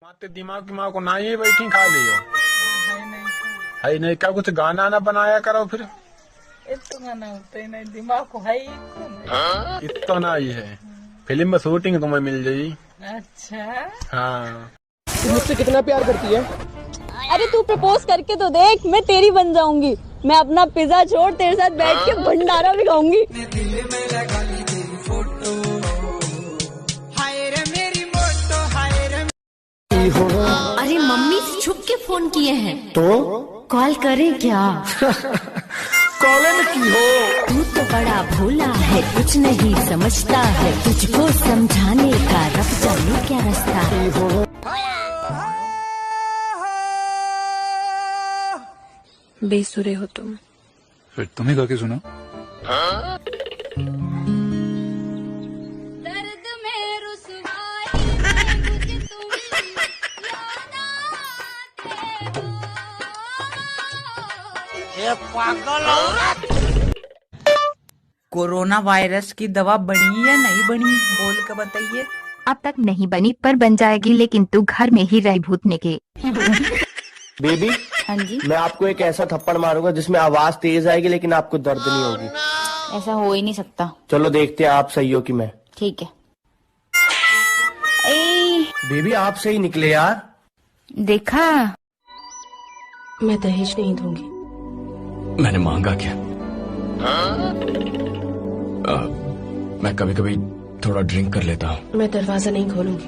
माते दिमाग को ना ही बैठी खा लियो। है नहीं क्या कुछ गाना ना बनाया करो फिर। गाना होता ही नहीं, दिमाग को है ही इतना ही है। फिल्म में शूटिंग तुम्हें मिल जाएगी। अच्छा हाँ। तू मुझसे कितना प्यार करती है? अरे तू प्रपोज करके तो देख, मैं तेरी बन जाऊंगी। मैं अपना पिज्जा छोड़ तेरे साथ बैठ के भंडारा भी खाऊंगी। अरे मम्मी से छुप के फोन किए हैं तो कॉल करें क्या? कॉलन की हो। तू तो बड़ा भोला है, कुछ नहीं समझता है, तुझको समझाने का रब जाने क्या रास्ता है। बेसुरे हो तुम। फिर तुम्हें गा के सुना। दर्द में रुसवाई मुझे तुम याद आते हो। ये पागल औरत। कोरोना वायरस की दवा बनी या नहीं बनी, बोल के बताइए। अब तक नहीं बनी पर बन जाएगी, लेकिन तू घर में ही रह भूतने के। बेबी हाँ जी, मैं आपको एक ऐसा थप्पड़ मारूंगा जिसमें आवाज तेज आएगी लेकिन आपको दर्द नहीं होगी। ऐसा हो ही नहीं सकता। चलो देखते हैं आप सही हो कि मैं। ठीक है। ए, बेबी आप सही निकले यार। देखा, मैं दहेज नहीं दूंगी। मैंने मांगा क्या? मैं कभी कभी थोड़ा ड्रिंक कर लेता हूँ। मैं दरवाजा नहीं खोलूंगी।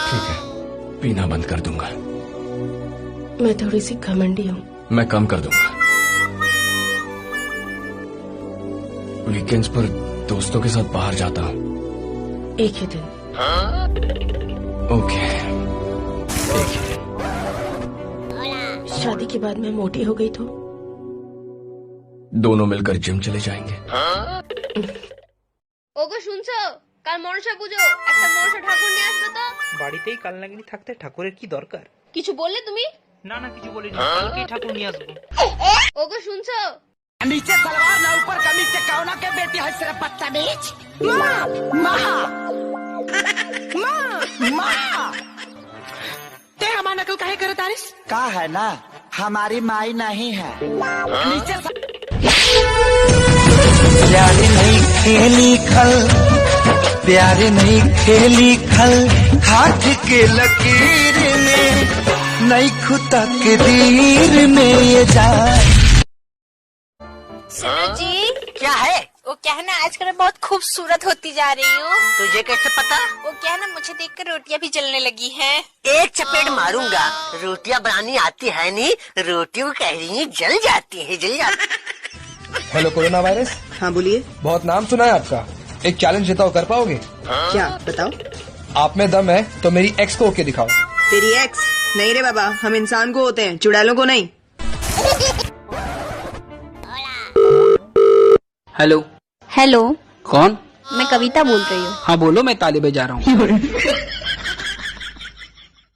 ठीक है, पीना बंद कर दूंगा। मैं थोड़ी सी घमंडी हूँ। मैं कम कर दूंगा। वीकेंड्स पर दोस्तों के साथ बाहर जाता हूँ। एक ही दिन। ओके, एक ही दिन। शादी के बाद मैं मोटी हो गई तो दोनों मिलकर जिम चले जाएंगे। ওগো শুনছো, কাল মনসা পুজো, একটা মনসা ঠাকুর নিয়ে আসবে তো। বাড়িতেই কাল নাগিনী থাকতে ঠাকুরের কি দরকার? কিছু বললে তুমি? না না কিছু বলিনি, কালকেই ঠাকুর নিয়ে আসবো। ওগো শুনছো? नीचे सलवार ना ऊपर कमीज से कौना के बेटी है सिर्फ बदतमीज। माँ माँ माँ माँ ते हमारा नकल काहे करे तारिस? का है ना हमारी माई नहीं है। नीचे प्यारे नहीं खेली खल, प्यारे नहीं खेली खल, हाथ के लकीर में नहीं खुदा के दीर में ये जाए। सुनो जी, क्या है? वो क्या है ना, आजकल मैं बहुत खूबसूरत होती जा रही हूँ। तुझे कैसे पता? वो क्या है ना, मुझे देखकर रोटियां भी जलने लगी हैं। एक चपेट मारूंगा, रोटियां बनानी आती है नहीं, रोटियों कह रही है जल जाती है, जल जाती। Hello corona virus. हाँ बोलिए। बहुत नाम सुना है आपका, एक चैलेंज देता हूँ, कर पाओगे? क्या बताओ? आप में दम है तो मेरी एक्स को होके दिखाओ। तेरी एक्स? नहीं रे बाबा, हम इंसान को होते हैं, चुड़ैलों को नहीं। हेलो। हेलो, कौन? मैं कविता बोल रही हूँ। हाँ बोलो, मैं तालिबे जा रहा हूँ।